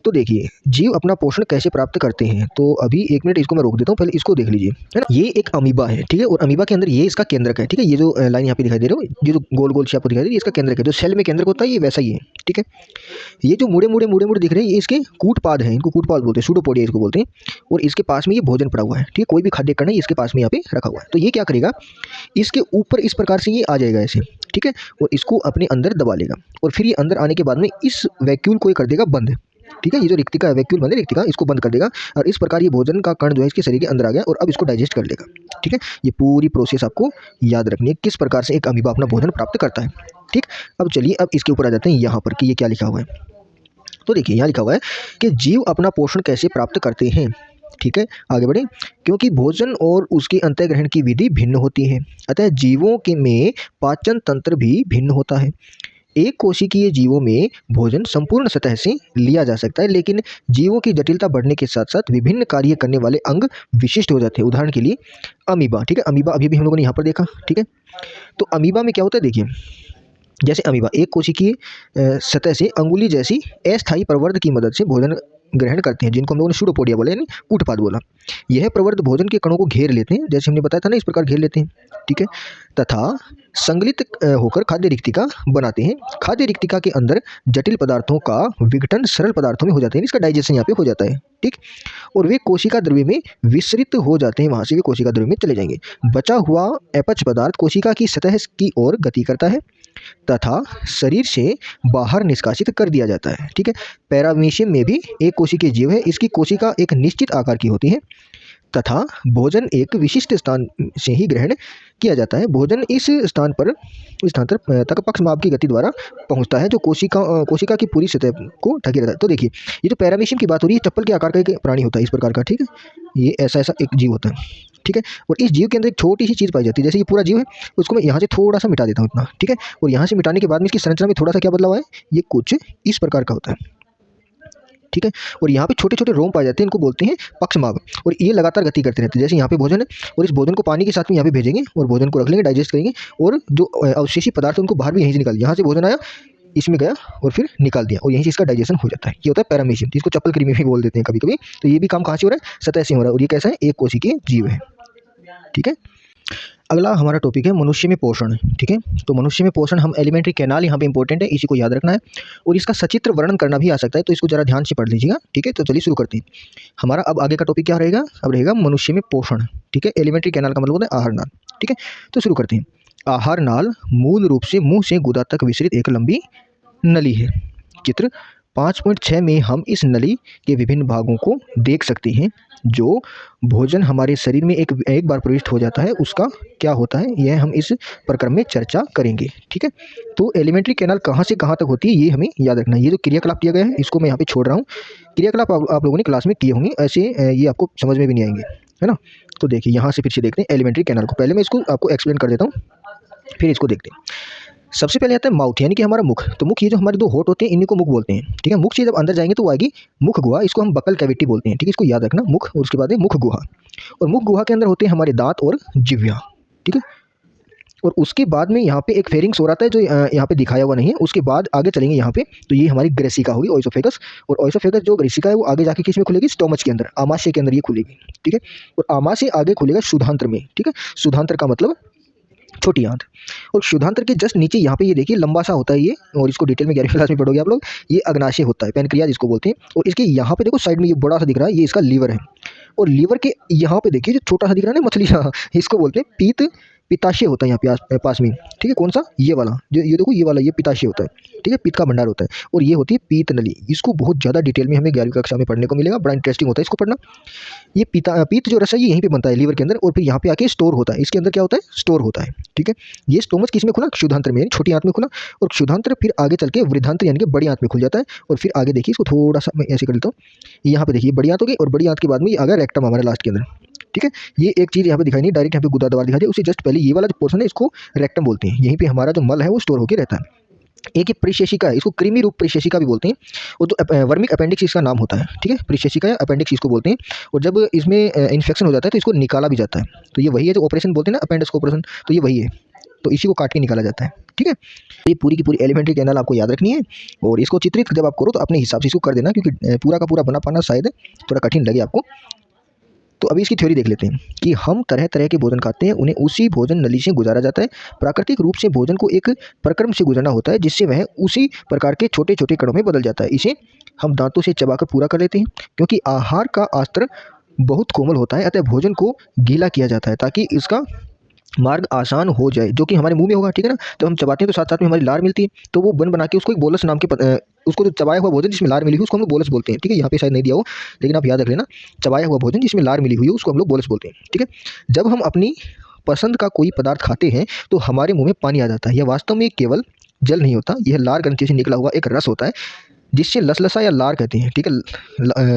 तो देखिए, जीव अपना पोषण कैसे प्राप्त करते हैं। तो अभी एक मिनट इसको मैं रोक देता हूँ, पहले इसको देख लीजिए, है ना। ये एक अमीबा है, ठीक है, और अमीबा के अंदर ये इसका केंद्रक है, ठीक है। ये जो लाइन यहाँ पे दिखाई दे रही है, ये जो गोल गोल से आपको दिखाई दे रही है, इसका केंद्रक है। जो सेल में केंद्रक होता है ये वैसा ही है, ठीक है। ये जो मुड़े मुड़े दिख रहे हैं, ये इसके कूटपाद हैं, इनको कूटपाद बोलते हैं, सूडोपोडिया इसको बोलते हैं। और इसके पास में ये भोजन पड़ा हुआ है, ठीक है। कोई भी खाद्य कण है इसके पास में यहाँ पे रखा हुआ है। तो ये क्या करेगा, इसके ऊपर इस प्रकार से ये आ जाएगा ऐसे, ठीक है, और इसको अपने अंदर दबा लेगा और फिर ये अंदर आने के बाद में इस वैक्यूल को ये कर देगा बंद, ठीक है। ये जो रिक्तिका है, वैक्यूल बने रिक्तिका, इसको बंद कर देगा और इस प्रकार ये भोजन का कण जो है इसके शरीर के अंदर आ गया और अब इसको डाइजेस्ट कर लेगा, ठीक है। ये पूरी प्रोसेस आपको याद रखनी है, किस प्रकार से एक अमीबा अपना भोजन प्राप्त करता है, ठीक। अब चलिए, अब इसके ऊपर आ जाते हैं यहाँ पर कि ये क्या लिखा हुआ है। तो देखिए, यहाँ लिखा हुआ है कि जीव अपना पोषण कैसे प्राप्त करते हैं, ठीक है। आगे बढ़े। क्योंकि भोजन और उसके अंतर्ग्रहण की विधि भिन्न होती है, अतः जीवों के में पाचन तंत्र भी भिन्न होता है। एक कोशिकीय जीवों में भोजन संपूर्ण सतह से लिया जा सकता है, लेकिन जीवों की जटिलता बढ़ने के साथ साथ विभिन्न कार्य करने वाले अंग विशिष्ट हो जाते हैं। उदाहरण के लिए अमीबा, ठीक है। अमीबा अभी भी हम लोगों ने यहाँ पर देखा, ठीक है। तो अमीबा में क्या होता है, देखिए, जैसे अमीबा एक कोशिकीय सतह से अंगुली जैसी अस्थायी प्रवर्ध की मदद से भोजन ग्रहण करते हैं, जिनको हम लोगों ने सूडोपोडिया बोला, यानी कूटपाद बोला। यह प्रवर्ध भोजन के कणों को घेर लेते हैं, जैसे हमने बताया था ना, इस प्रकार घेर लेते हैं, ठीक है, तथा संगलित होकर खाद्य रिक्तिका बनाते हैं। खाद्य रिक्तिका के अंदर जटिल पदार्थों का विघटन सरल पदार्थों में हो जाते हैं, इसका डाइजेशन यहाँ पे हो जाता है, ठीक। और वे कोशिका द्रव्य में विसरित हो जाते हैं, वहाँ से वे कोशिका द्रव्य में चले जाएंगे। बचा हुआ अपच पदार्थ कोशिका की सतह की ओर गति करता है तथा शरीर से बाहर निष्कासित कर दिया जाता है, ठीक है। पैरामीशियम में भी एक कोशिकीय जीव है, इसकी कोशिका एक निश्चित आकार की होती है तथा भोजन एक विशिष्ट स्थान से ही ग्रहण किया जाता है। भोजन इस स्थान तक पक्षमाप की गति द्वारा पहुंचता है, जो कोशिका की पूरी सतह को ढके रहता है। तो देखिए, ये जो पैरामीशियम की बात हो रही है, चप्पल के आकार का एक प्राणी होता है इस प्रकार का, ठीक है। ये ऐसा एक जीव होता है, ठीक है। और इस जीव के अंदर एक छोटी सी चीज़ पाई जाती है, जैसे ये पूरा जीव है, उसको मैं यहाँ से थोड़ा सा मिटा देता हूँ इतना, ठीक है। और यहाँ से मिटाने के बाद में इसकी संरचना में थोड़ा सा क्या बदलाव है, ये कुछ इस प्रकार का होता है, ठीक है। और यहाँ पे छोटे छोटे रोम पाए जाते हैं, इनको बोलते हैं पक्षमाग, और ये लगातार गति करते रहते हैं। जैसे यहाँ पे भोजन है और इस भोजन को पानी के साथ में यहाँ पे भेजेंगे और भोजन को रख लेंगे, डाइजेस्ट करेंगे, और जो अवशेषी पदार्थ है उनको बाहर भी यहीं से निकाल, यहाँ से भोजन आया, इसमें गया और फिर निकाल दिया, और यहीं से इसका डाइजेशन हो जाता है। ये होता है पैरामीशियम, जिसको चप्पल कृमि भी बोल देते हैं कभी कभी। तो ये भी काम कहाँ से हो रहा है, सतह से हो रहा है, और ये कैसा है, एक कोशिकीय जीव है, ठीक है। अगला हमारा टॉपिक है मनुष्य में पोषण, ठीक है। तो मनुष्य में पोषण, हम एलिमेंट्री कैनाल यहाँ पे इंपॉर्टेंट है, इसी को याद रखना है, और इसका सचित्र वर्णन करना भी आ सकता है, तो इसको जरा ध्यान से पढ़ लीजिएगा, ठीक है। तो चलिए शुरू करते हैं। हमारा अब आगे का टॉपिक क्या रहेगा, अब रहेगा मनुष्य में पोषण, ठीक है। एलिमेंट्री कैनाल का मतलब होता है आहार नाल, ठीक है। तो शुरू करते हैं। आहार नाल मूल रूप से मुंह से गुदा तक विस्तृत एक लंबी नली है। चित्र 5.6 में हम इस नली के विभिन्न भागों को देख सकते हैं। जो भोजन हमारे शरीर में एक बार प्रविष्ट हो जाता है उसका क्या होता है, यह हम इस प्रक्रम में चर्चा करेंगे। ठीक है, तो एलिमेंट्री कैनाल कहाँ से कहाँ तक होती है ये हमें याद रखना है। ये जो क्रियाकलाप दिया गया है इसको मैं यहाँ पे छोड़ रहा हूँ। क्रियाकलाप आप लोगों ने क्लास में किए होंगे, ऐसे ये आपको समझ में भी नहीं आएंगे, है ना। तो देखिए यहाँ से फिर से देखते हैं एलिमेंट्री कैनाल को। पहले मैं इसको आपको एक्सप्लेन कर देता हूँ, फिर इसको देखते हैं। सबसे पहले आता है माउथ, यानी कि हमारा मुख। तो मुख, ये जो हमारे दो होठ होते हैं इन्हीं को मुख बोलते हैं। ठीक है, मुख से जब अंदर जाएंगे तो वो आएगी मुख गुहा, इसको हम बकल कैविटी बोलते हैं। ठीक है, इसको याद रखना, मुख और उसके बाद है मुख गुहा। और मुख गुहा के अंदर होते हैं हमारे दांत और जिह्वा। ठीक है, और उसके बाद में यहाँ पे एक फेरिंग्स हो रहा है जो यहाँ पे दिखाया हुआ नहीं है। उसके बाद आगे चलेंगे यहाँ पे तो ये हमारी ग्रेसिका होगी, ओइसोफेगस। और ओइसोफेगस जो ग्रेसिका है वो आगे जाके किस में खुलेगी, स्टोमच के अंदर, आमाशय के अंदर ये खुलेगी। ठीक है, और आमाशय आगे खुलेगा शुद्धांत्र में। ठीक है, शुद्धांत्र का मतलब छोटी आंत। और शुद्धांत्र के जस्ट नीचे यहाँ पे ये देखिए लंबा सा होता है ये, और इसको डिटेल में 11वीं क्लास में पढ़ोगे आप लोग। ये अग्नाशय होता है, पैनक्रियाज जिसको बोलते हैं। और इसके यहाँ पे देखो साइड में ये बड़ा सा दिख रहा है, ये इसका लीवर है। और लीवर के यहाँ पे देखिए जो छोटा सा दिख रहा है ना मछली सा, इसको बोलते हैं पीत पित्ताशय होता है यहाँ पे पास में। ठीक है, कौन सा, ये वाला, जो ये देखो ये वाला, ये पित्ताशय होता है। ठीक है, पित्त का भंडार होता है। और ये होती है पीत नली। इसको बहुत ज़्यादा डिटेल में हमें 11वीं कक्षा में पढ़ने को मिलेगा, बड़ा इंटरेस्टिंग होता है इसको पढ़ना। ये पीत जो रस है ये यहीं पे बनता है लीवर के अंदर, और फिर यहाँ पे आके स्टोर होता है। इसके अंदर क्या होता है, स्टोर होता है। ठीक है, ये स्टोमच किस में खुला, शुद्धांत्र में, यानी छोटी आंत में खुला। और शुद्धांत्र फिर आगे चल के वृद्धांत्र यानी कि बड़ी आंत में खुल जाता है। और फिर आगे देखिए, इसको थोड़ा सा मैं ऐसे कर लेता हूँ। यहाँ पे देखिए बड़ी आंत होगी, और बड़ी आंत के बाद में ये आ गया रेक्टम हमारे लास्ट के अंदर। ठीक है, ये एक चीज़ यहाँ पे दिखाई नहीं, डायरेक्ट यहाँ पे गुदा द्वार दिखाई दे, उससे जस्ट पहले ये वाला जो पोर्शन है इसको रेक्टम बोलते हैं। यहीं पे हमारा जो मल है वो स्टोर होकर रहता है। एक ये परिशेषिका है, इसको कृमि रूप परिशेषिका भी बोलते हैं। और जो वर्मिक अपेंडिक्स इसका नाम होता है। ठीक है, परिशेषिका या अपेंडिक्स इसको बोलते हैं। और जब इसमें इन्फेक्शन हो जाता है तो इसको निकाला भी जाता है। तो ये वही है जो ऑपरेशन बोलते हैं ना, अपेंडिक्स ऑपरेशन, तो ये वही है। तो इसी को काट के निकाला जाता है। ठीक है, ये पूरी की पूरी एलिमेंट्री कैनाल आपको याद रखनी है। और इसको चित्रित जब आप करो तो अपने हिसाब से इसको कर देना, क्योंकि पूरा का पूरा बना पाना शायद थोड़ा कठिन लगे आपको। तो अभी इसकी थ्योरी देख लेते हैं कि हम तरह तरह के भोजन खाते हैं, उन्हें उसी भोजन नली से गुजारा जाता है। प्राकृतिक रूप से भोजन को एक प्रक्रम से गुजरना होता है, जिससे वह उसी प्रकार के छोटे छोटे कणों में बदल जाता है। इसे हम दांतों से चबाकर पूरा कर लेते हैं। क्योंकि आहार का अस्त्र बहुत कोमल होता है, अतः भोजन को गीला किया जाता है ताकि इसका मार्ग आसान हो जाए, जो कि हमारे मुंह में होगा। ठीक है ना, तो हम चबाते हैं तो साथ साथ में हमारी लार मिलती है, तो वो बन बना के उसको एक बोलस नाम के उसको जो चबाया हुआ भोजन जिसमें लार मिली हुई उसको हम लोग बोलस बोलते हैं। ठीक है, यहाँ पे शायद नहीं दिया हो, लेकिन आप याद रख लेना, चबाया हुआ भोजन जिसमें लार मिली हुई है उसको हम लोग बोलस बोलते हैं। ठीक है, जब हम अपनी पसंद का कोई पदार्थ खाते हैं तो हमारे मुंह में पानी आ जाता है। यह वास्तव में केवल जल नहीं होता, यह लार ग्रंथि से निकला हुआ एक रस होता है, जिससे लसलसा या लार कहते हैं। ठीक है,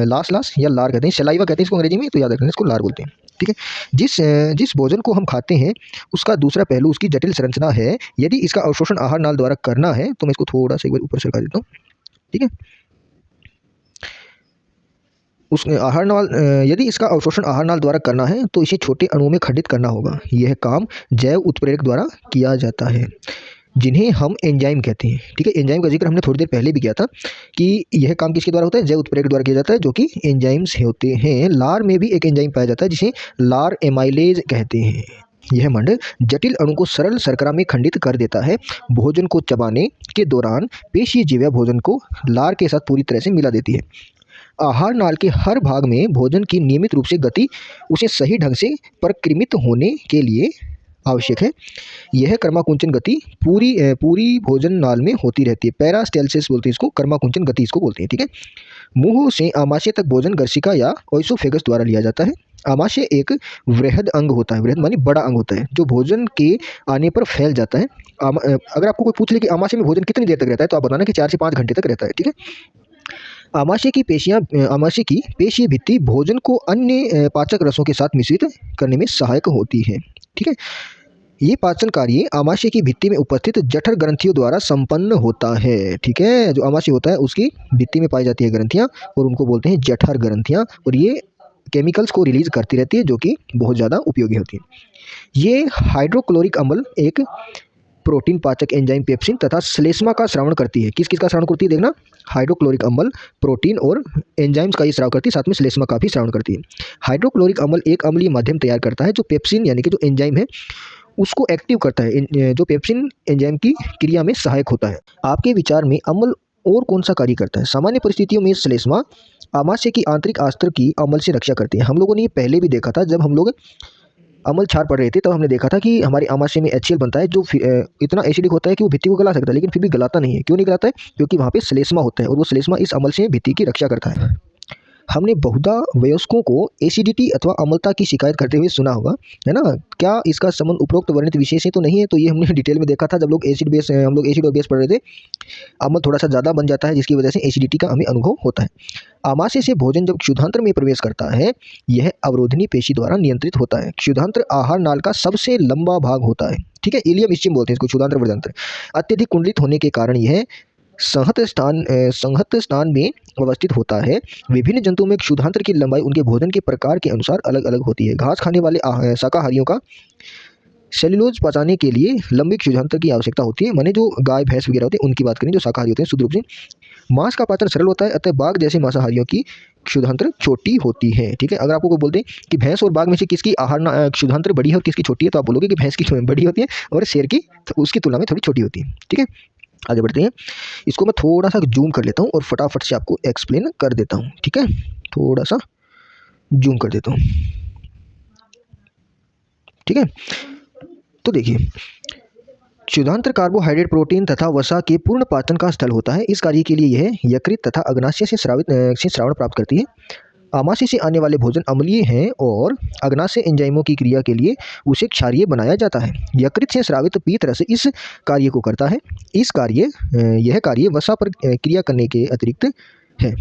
लास लास या लार कहते हैं, सलाइवा कहते हैं इसको अंग्रेजी में, तो याद रखना इसको लार बोलते हैं। ठीक है, जिस भोजन को हम खाते हैं उसका दूसरा पहलू उसकी जटिल संरचना है। यदि इसका अवशोषण आहार नाल द्वारा करना है, तो मैं इसको थोड़ा सा एक बार ऊपर सरका देता हूँ। ठीक है, यदि इसका अवशोषण आहार नाल द्वारा करना है तो इसे छोटे अणुओं में खंडित करना होगा। यह काम जैव उत्प्रेरक द्वारा किया जाता है, जिन्हें हम एंजाइम कहते हैं। ठीक है, एंजाइम का जिक्र हमने थोड़ी देर पहले भी किया था कि यह काम किसके द्वारा होता है, जैव उत्प्रेरक द्वारा किया जाता है, जो कि एंजाइम्स होते हैं। लार में भी एक एंजाइम पाया जाता है जिसे लार एमाइलेज कहते हैं। यह मंड जटिल अणु को सरल शर्करा में खंडित कर देता है। भोजन को चबाने के दौरान पेशीय जीवा भोजन को लार के साथ पूरी तरह से मिला देती है। आहार नाल के हर भाग में भोजन की नियमित रूप से गति उसे सही ढंग से परिक्रमित होने के लिए आवश्यक है। यह कर्माकुंचन गति पूरी भोजन नाल में होती रहती है। पैरास्टेल्सिस बोलते हैं इसको, कर्माकुंचन गति इसको बोलते हैं। ठीक है, मुंह से आमाशय तक भोजन गर्सिका या ओइसोफेगस द्वारा लिया जाता है। आमाशय एक वृहद अंग होता है, वृहद मानी बड़ा अंग होता है, जो भोजन के आने पर फैल जाता है। अगर आपको कोई पूछ ले कि आमाशय में भोजन कितनी देर तक रहता है, तो आप बताना कि 4 से 5 घंटे तक रहता है। ठीक है, आमाशय की पेशीय भित्ति भोजन को अन्य पाचक रसों के साथ मिश्रित करने में सहायक होती है। ठीक है, ये पाचन कार्य आमाशय की भित्ति में उपस्थित जठर ग्रंथियों द्वारा संपन्न होता है। ठीक है, जो आमाशय होता है उसकी भित्ति में पाई जाती है ग्रंथियां, और उनको बोलते हैं जठर ग्रंथियां, और ये केमिकल्स को रिलीज करती रहती है, जो कि बहुत ज़्यादा उपयोगी होती है। ये हाइड्रोक्लोरिक अम्ल एक प्रोटीन पाचक एंजाइम पेप्सिन तथा श्लेष्मा का श्रावण करती है। किस किस का श्रावण करती है, देखना, हाइड्रोक्लोरिक अम्ल, प्रोटीन और एंजाइम्स का ये श्राव करती है, साथ में श्लेष्मा का भी श्रावण करती है। हाइड्रोक्लोरिक अम्ल एक अम्लीय माध्यम तैयार करता है जो पेप्सिन यानी कि जो एंजाइम है उसको एक्टिव करता है, जो पेप्सिन एंजाइम की क्रिया में सहायक होता है। आपके विचार में अम्ल और कौन सा कार्य करता है? सामान्य परिस्थितियों में श्लेष्मा आमाशय की आंतरिक आस्त्र की अम्ल से रक्षा करती है। हम लोगों ने ये पहले भी देखा था, जब हम लोग अम्ल क्षार पढ़ रहे थे तब हमने देखा था कि हमारे आमाशय में HCl बनता है जो इतना एसिडिक होता है कि वो भित्ति को गला सकता है, लेकिन फिर भी गलाता नहीं है। क्यों नहीं गलाता है? क्योंकि वहाँ पे श्लेष्मा होता है और वो श्लेष्मा इस अम्ल से भित्ति की रक्षा करता है। हमने बहुधा वयस्कों को एसिडिटी अथवा अम्लता की शिकायत करते हुए सुना होगा, है ना? क्या इसका संबंध उपरोक्त वर्णित विषय से तो नहीं है? तो ये हमने डिटेल में देखा था जब हम लोग एसिड और बेस पढ़ रहे थे। अम्ल थोड़ा सा ज़्यादा बन जाता है जिसकी वजह से एसिडिटी का हमें अनुभव होता है। आमाशय से भोजन जब क्षुधांत्र में प्रवेश करता है, यह अवरोधनी पेशी द्वारा नियंत्रित होता है। क्षुधांत्र आहार नाल का सबसे लंबा भाग होता है, ठीक है? इलियम स्टिम बोलते हैं इसको, क्षुधांत्र वर्धांत्र। अत्यधिक कुंडलित होने के कारण यह संहत स्थान में अवस्थित होता है। विभिन्न जंतुओं में क्षुधांत्र की लंबाई उनके भोजन के प्रकार के अनुसार अलग अलग होती है। घास खाने वाले शाकाहारियों का सेल्यूलोज पचाने के लिए लंबे क्षुधांत्र की आवश्यकता होती है। माने जो गाय भैंस वगैरह होते हैं उनकी बात करें, जो शाकाहारी होते हैं शुद्ध रूप से। मांस का पाचन सरल होता है, अतः बाघ जैसे मांसाहारियों की क्षुधांत्र छोटी होती है, ठीक है? अगर आपको कोई बोलते हैं कि भैंस और बाघ में से किसकी क्षुधांत्र बड़ी है और किसकी छोटी है, तो आप बोलोगे कि भैंस की बड़ी होती है और शेर की उसकी तुलना में थोड़ी छोटी होती है, ठीक है? आगे बढ़ते हैं। इसको मैं थोड़ा सा जूम कर लेता हूँ और फटाफट से आपको एक्सप्लेन कर देता हूँ, ठीक है? थोड़ा सा जूम कर देता हूँ, ठीक है? तो देखिए, क्षुधांत्र कार्बोहाइड्रेट, प्रोटीन तथा वसा के पूर्ण पाचन का स्थल होता है। इस कार्य के लिए यह यकृत तथा अग्नाशय से श्रावण प्राप्त करती है। आमाशय से आने वाले भोजन अम्लीय हैं और अग्नाशय एंजाइमों की क्रिया के लिए उसे क्षारीय बनाया जाता है। यकृत से स्रावित पीत रस इस कार्य को करता है। यह कार्य वसा पर क्रिया करने के अतिरिक्त है,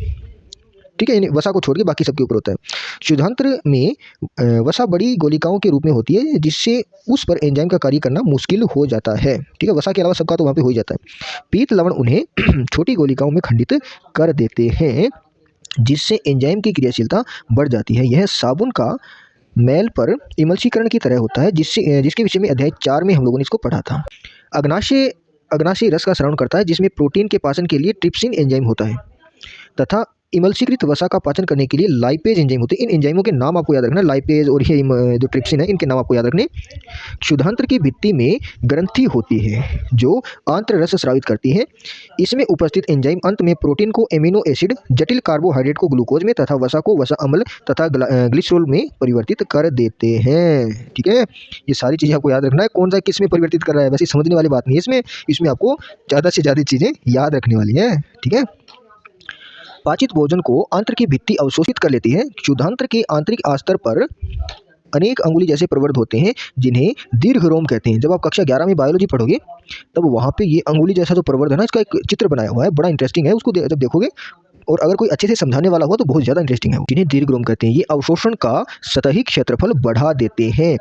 ठीक है? वसा को छोड़ के बाकी सबके ऊपर होता है। क्षुधांत्र में वसा बड़ी गोलिकाओं के रूप में होती है जिससे उस पर एंजाइम का कार्य करना मुश्किल हो जाता है, ठीक है? वसा के अलावा सबका तो वहाँ पे हो ही जाता है। पीत लवण उन्हें छोटी गोलिकाओं में खंडित कर देते हैं जिससे एंजाइम की क्रियाशीलता बढ़ जाती है। यह साबुन का मैल पर इमल्सीकरण की तरह होता है, जिसके विषय में अध्याय 4 में हम लोगों ने इसको पढ़ा था। अग्नाशय रस का स्रावन करता है जिसमें प्रोटीन के पाचन के लिए ट्रिप्सिन एंजाइम होता है तथा इमल्सीकृत वसा का पाचन करने के लिए लाइपेज एंजाइम होते हैं। इन एंजाइमों के नाम आपको याद रखना, लाइपेज और ये जो ट्रिप्सिन है, इनके नाम आपको याद रखने। क्षुधांत्र की भित्ति में ग्रंथि होती है जो आंत्र रस स्रावित करती है। इसमें उपस्थित एंजाइम अंत में प्रोटीन को एमिनो एसिड, जटिल कार्बोहाइड्रेट को ग्लूकोज में तथा वसा को वसा अम्ल तथा ग्लिसरॉल में परिवर्तित कर देते हैं, ठीक है? ये सारी चीज़ें आपको याद रखना है। कौन सा किस में परिवर्तित कर रहा है, वैसे समझने वाली बात नहीं है इसमें आपको ज़्यादा से ज़्यादा चीज़ें याद रखने वाली है, ठीक है? पाचित भोजन को आंत्र की भित्ति अवशोषित कर लेती है। क्षुधांत्र के आंतरिक आस्तर पर अनेक अंगुली जैसे प्रवर्ध होते हैं जिन्हें दीर्घरोम कहते हैं। जब आप कक्षा 11 में बायोलॉजी पढ़ोगे तब वहाँ पे ये अंगुली जैसा जो प्रवर्ध है ना, इसका एक चित्र बनाया हुआ है, बड़ा इंटरेस्टिंग है। उसको जब देखोगे और अगर कोई अच्छे से समझाने वाला हुआ तो बहुत ज़्यादा इंटरेस्टिंग है। जिन्हें दीर्घरोम कहते हैं, ये अवशोषण का सतही क्षेत्रफल बढ़ा देते हैं।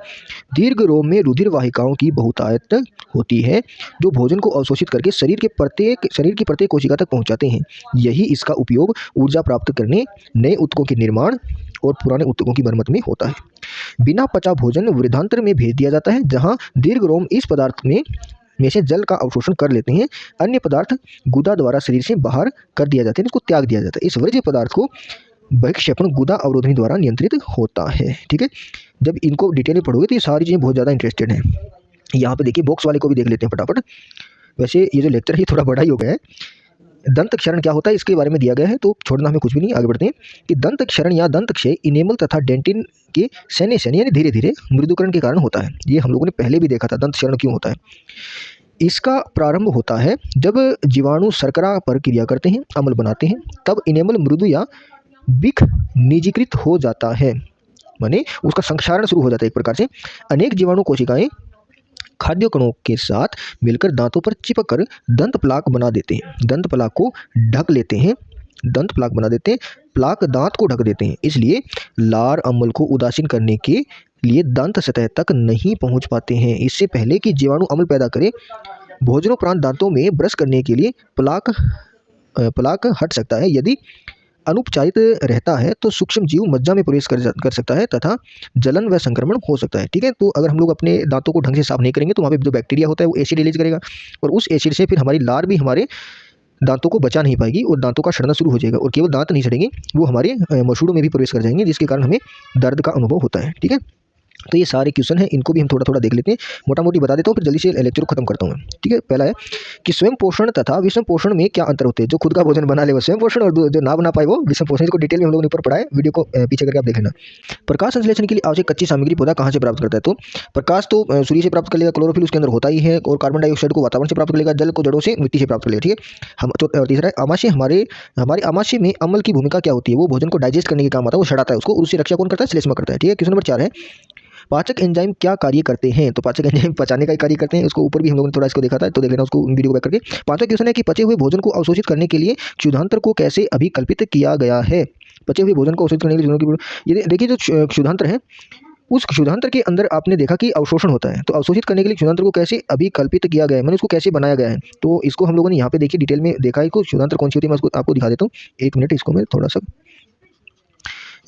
दीर्घरोम में रुधिर वाहिकाओं की बहुतायत होती है जो भोजन को अवशोषित करके शरीर की प्रत्येक कोशिका तक पहुंचाते हैं। यही इसका उपयोग ऊर्जा प्राप्त करने, नए ऊतकों के निर्माण और पुराने ऊतकों की मरम्मत में होता है। बिना पचा भोजन वृद्धांत्र में भेज दिया जाता है जहाँ दीर्घरोम इस पदार्थ में से जल का अवशोषण कर लेते हैं। अन्य पदार्थ गुदा द्वारा शरीर से बाहर कर दिया जाता है, इसको त्याग दिया जाता है। इस वर्ज्य पदार्थ को बहिक्षेपण गुदा अवरोधनी द्वारा नियंत्रित होता है, ठीक है? जब इनको डिटेल में पढ़ोगे तो ये सारी चीज़ें बहुत ज़्यादा इंटरेस्टेड हैं। यहाँ पे देखिए, बॉक्स वाले को भी देख लेते हैं फटाफट। वैसे ये जो लेक्चर है थोड़ा बड़ा ही हो गया है। दंत क्षरण क्या होता है इसके बारे में दिया गया है, तो छोड़ना हमें कुछ भी नहीं। आगे बढ़ते हैं कि दंत क्षरण या दंत क्षय इनेमल तथा डेंटिन के सैन्य यानी धीरे धीरे मृदुकरण के कारण होता है। ये हम लोगों ने पहले भी देखा था दंत क्षरण क्यों होता है। इसका प्रारंभ होता है जब जीवाणु शर्करा पर क्रिया करते हैं, अम्ल बनाते हैं, तब इनेमल मृदु या बिख निजीकृत हो जाता है, माने उसका संक्षारण शुरू हो जाता है एक प्रकार से। अनेक जीवाणु कोशिकाएं खाद्य कणों के साथ मिलकर दांतों पर चिपक कर दंत प्लाक बना देते हैं। दंत प्लाक को ढक लेते हैं, दंत प्लाक बना देते हैं, प्लाक दांत को ढक देते हैं। इसलिए लार अम्ल को उदासीन करने के लिए दंत सतह तक नहीं पहुंच पाते हैं। इससे पहले कि जीवाणु अम्ल पैदा करे, भोजनोपरांत दांतों में ब्रश करने के लिए प्लाक हट सकता है। यदि अनुपचारित रहता है तो सूक्ष्म जीव मज्जा में प्रवेश कर सकता है तथा जलन व संक्रमण हो सकता है, ठीक है? तो अगर हम लोग अपने दांतों को ढंग से साफ नहीं करेंगे तो वहाँ पे जो बैक्टीरिया होता है वो एसिड रिलीज करेगा और उस एसिड से फिर हमारी लार भी हमारे दांतों को बचा नहीं पाएगी और दांतों का सड़ना शुरू हो जाएगा। और केवल दांत नहीं सड़ेंगे, वो हमारे मसूड़ों में भी प्रवेश कर जाएंगे जिसके कारण हमें दर्द का अनुभव होता है, ठीक है? तो ये सारे क्वेश्चन हैं, इनको भी हम थोड़ा थोड़ा देख लेते हैं, मोटा मोटी बता देता हूँ, फिर जल्दी से लेक्चर को खत्म करता हूँ मैं। ठीक है, पहला है कि स्वयं पोषण तथा विषम पोषण में क्या अंतर होते हैं। जो खुद का भोजन बना ले वो स्वयं पोषण, और जो ना बना पाए वो विषम पोषण। इसको डिटेल में हम लोगों ने ऊपर पढ़ा है, वीडियो को पीछे करके आप देख लेना। प्रकाश संश्लेषण के लिए आवश्यक कच्ची सामग्री पौधा कहाँ से प्राप्त करता है। तो प्रकाश तो सूर्य से प्राप्त कर लेगा, क्लोरोफिल उसके अंदर होता ही है, और कार्बन डाइऑक्साइड को वातावरण से प्राप्त कर लेगा, जल को जड़ों से, मिट्टी से प्राप्त कर लेगा। ठीक है, हम तो तीसरा है आमाशय। हमारे आमाशय में अम्ल की भूमिका क्या होती है। वो भोजन को डाइजेस्ट करने के काम आता है, वो सड़ाता है उसको, और उससे रक्षा कौन करता है, श्लेष्मा करता है। ठीक है, क्वेश्चन नंबर 4 है पाचक एंजाइम क्या कार्य करते हैं। तो पाचक एंजाइम पचाने का कार्य करते हैं, उसको ऊपर भी हम लोगों ने थोड़ा इसको देखा था, तो देख लेना उसको वीडियो को बैक करके। पांचवा क्वेश्चन है कि पचे हुए भोजन को अवशोषित करने के लिए क्षुधांतर को कैसे अभिकल्पित किया गया है। पचे हुए भोजन को अवशोषित करने के लिए ये देखिए जो क्षुधांतर है, उस क्षुधांतर के अंदर आपने देखा कि अवशोषण होता है, तो अवशोषित करने के लिए क्षुधांतर को कैसे अभिकल्पित किया गया है, मैंने उसको कैसे बनाया गया है। तो इसको हम लोगों ने यहाँ पे देखिए डिटेल में देखा है, क्षुधांतर कौन सी होती है, मैं उसको आपको दिखा देता हूँ। एक मिनट, इसको मैं थोड़ा सा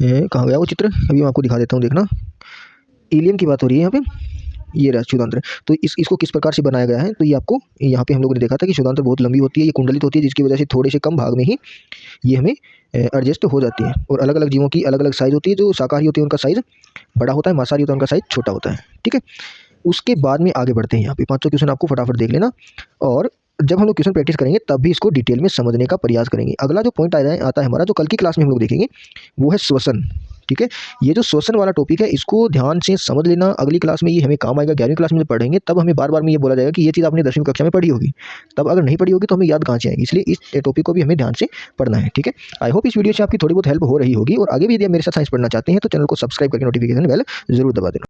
कहाँ गया वो चित्र, अभी मैं आपको दिखा देता हूँ, देखना। ईलियम की बात हो रही है यहाँ पे, ये रहा क्षुधांत्र। तो इसको किस प्रकार से बनाया गया है, तो ये आपको यहाँ पे हम लोगों ने देखा था कि क्षुधांत्र बहुत लंबी होती है, ये कुंडलित होती है, जिसकी वजह से थोड़े से कम भाग में ही ये हमें एडजस्ट हो जाती है। और अलग अलग जीवों की अलग अलग साइज़ होती है, जो शाकाहारी होती है उनका साइज़ बड़ा होता है, मांसाहारी होता है उनका साइज़ छोटा होता है। ठीक है, उसके बाद में आगे बढ़ते हैं। यहाँ पे 500 क्वेश्चन आपको फटाफट देख लेना, और जब हम लोग क्वेश्चन प्रैक्टिस करेंगे तब भी इसको डिटेल में समझने का प्रयास करेंगे। अगला जो पॉइंट आता है हमारा, जो कल की क्लास में हम लोग देखेंगे, वो है श्वसन। ठीक है, ये जो श्वसन वाला टॉपिक है इसको ध्यान से समझ लेना, अगली क्लास में ये हमें काम आएगा। 11वीं क्लास में जब पढ़ेंगे तब हमें बार बार में ये बोला जाएगा कि ये चीज़ आपने 10वीं कक्षा में पढ़ी होगी, तब अगर नहीं पढ़ी होगी तो हमें याद कहाँ से आएगी, इसलिए इस टॉपिक को भी हमें ध्यान से पढ़ना है। ठीक है, आई होप इस वीडियो से आपकी थोड़ी बहुत हेल्प हो रही होगी, और आगे भी यदि आप मेरे साथ साइंस पढ़ना चाहते हैं तो चैनल को सब्सक्राइब करके नोटिफिकेशन बेल जरूर दबा देना।